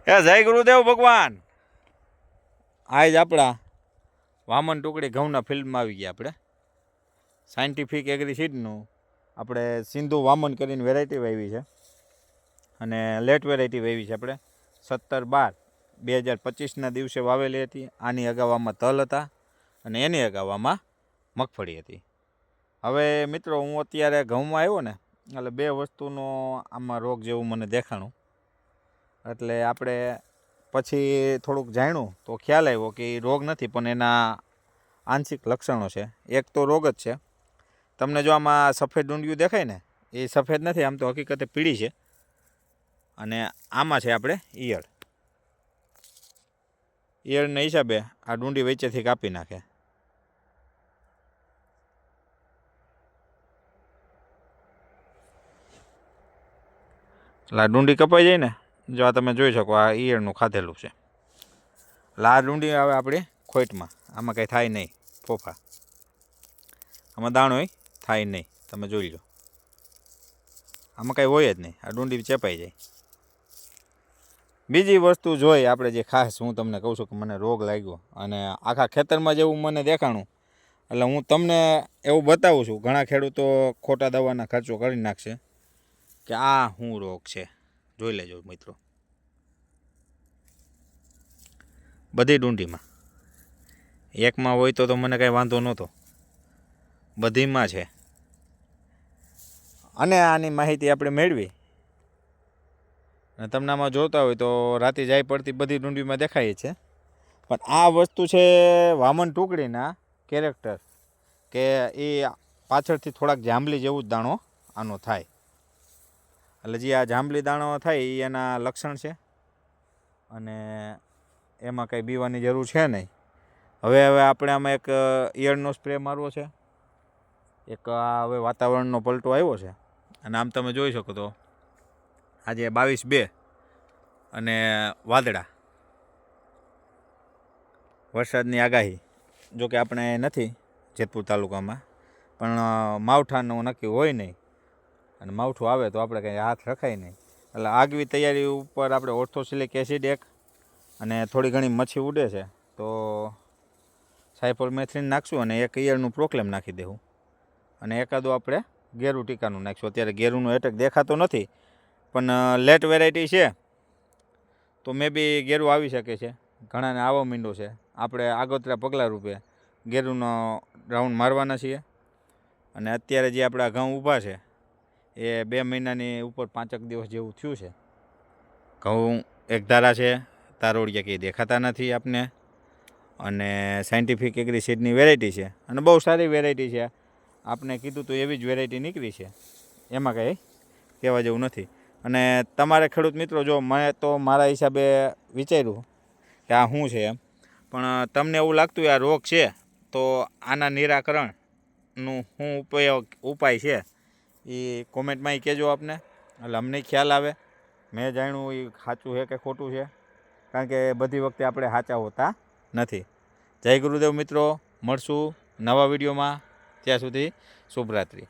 જય ગુરુદેવ ભગવાન. આજ આપણા વામન ટુકડી ઘઉંના ફિલ્ડમાં આવી ગયા. આપણે સાયન્ટિફિક એગ્રીસીડનું આપણે સિંધુ વામન કરીને વેરાયટી વાવી છે અને લેટ વેરાયટી વાવી છે. આપણે 17/12/2025ના દિવસે વાવેલી હતી. આની અગાવામાં તલ હતા અને એની અગાવામાં મગફળી હતી. હવે મિત્રો, હું અત્યારે ઘઉંમાં આવ્યો ને એટલે બે વસ્તુનો આમાં રોગ જેવું મને દેખાણું. એટલે આપણે પછી થોડુંક જાણ્યું તો ખ્યાલ આવ્યો કે એ રોગ નથી, પણ એના આંશિક લક્ષણો છે. એક તો રોગ જ છે. તમને જો આમાં સફેદ ડુંડિયું દેખાય ને, એ સફેદ નથી, આમ તો હકીકતે પીળી છે. અને આમાં છે આપણે ઈયળના હિસાબે આ ડુંડી વચ્ચેથી કાપી નાખે. એટલે આ ડુંડી કપાઈ જાય ને, જો આ તમે જોઈ શકો, આ ઈયળનું ખાધેલું છે. એટલે આ ડુંડી આવે આપણી ખોટમાં. આમાં કંઈ થાય નહીં. ફોફા આમાં દાણો થાય નહીં. તમે જોઈ લો, આમાં કાંઈ હોય જ નહીં. આ ડુંડી ચેપાઈ જાય. બીજી વસ્તુ જોઈ આપણે જે ખાસ હું તમને કહું છું કે મને રોગ લાગ્યો અને આખા ખેતરમાં જેવું મને દેખાણું, એટલે હું તમને એવું બતાવું છું. ઘણા ખેડૂતો ખોટા દવાના ખર્ચો કરી નાખશે કે આ શું રોગ છે. જોઈ લેજો મિત્રો, બધી ડુંડીમાં એકમાં હોય તો મને કાંઈ વાંધો નહોતો, બધીમાં છે. અને આની માહિતી આપણે મેળવી અને તમને આમાં જોતા હોય તો રાતે જાય પડતી બધી ડુંડીમાં દેખાય છે. પણ આ વસ્તુ છે વામન ટુકડીના કેરેક્ટર, કે એ પાછળથી થોડાક જાંબલી જેવું જ દાણો આનો થાય. એટલે જે આ જાંબલી દાણો થાય એ એના લક્ષણ છે. અને એમાં કંઈ બીવાની જરૂર છે નહીં. હવે આપણે આમાં એક ઈયળનો સ્પ્રે મારવો છે. એક આ હવે વાતાવરણનો પલટો આવ્યો છે અને આમ તમે જોઈ શકો તો આજે 22/2 અને વાદળા, વરસાદની આગાહી. જોકે આપણે નથી જેતપુર તાલુકામાં, પણ માવઠાનું નક્કી હોય નહીં. અને માવઠું આવે તો આપણે કંઈ હાથ રખાય નહીં. એટલે આગવી તૈયારી ઉપર આપણે ઓર્થોસિલિક એસિડ એક અને થોડી ઘણી મચ્છી ઉડે છે તો સાયપરમેથ્રિન નાખશું અને એક ઈયળનું પ્રોક્લેમ નાખી દેવું. અને એકાદું આપણે ગેરું ટીકાનું નાખીશું. અત્યારે ગેરુંનો એટેક દેખાતો નથી, પણ લેટ વેરાયટી છે તો મે બી ગેરું આવી શકે છે. ઘણાને આવો મીંડો છે. આપણે આગોતરા પગલાં રૂપે ગેરુંનો રાઉન્ડ મારવાના છીએ. અને અત્યારે જે આપણા ઘઉં ઊભા છે એ 2 મહિનાની ઉપર 5 દિવસ જેવું થયું છે. ઘઉં એકધારા છે, તારોડિયા કંઈ દેખાતા નથી આપને. અને સાયન્ટિફિક એગ્રીસીડની વેરાયટી છે અને બહુ સારી વેરાયટી છે. આપણે કીધું તો એવી જ વેરાયટી નીકળી છે, એમાં કંઈ કહેવા જેવું નથી. અને તમારે ખેડૂત મિત્રો, જો મેં તો મારા હિસાબે વિચાર્યું કે આ શું છે એમ, પણ તમને એવું લાગતું હોય આ રોગ છે તો આના નિરાકરણનું શું ઉપાય છે એ કોમેન્ટમાં કહેજો આપને. એટલે અમને ખ્યાલ આવે, મેં જાણ્યું એ સાચું છે કે ખોટું છે. કારણ કે બધી વખતે આપણે સાચા હોતા નથી. જય ગુરુદેવ મિત્રો, મળશું નવા વિડીયોમાં. ત્યાં સુધી શુભરાત્રિ.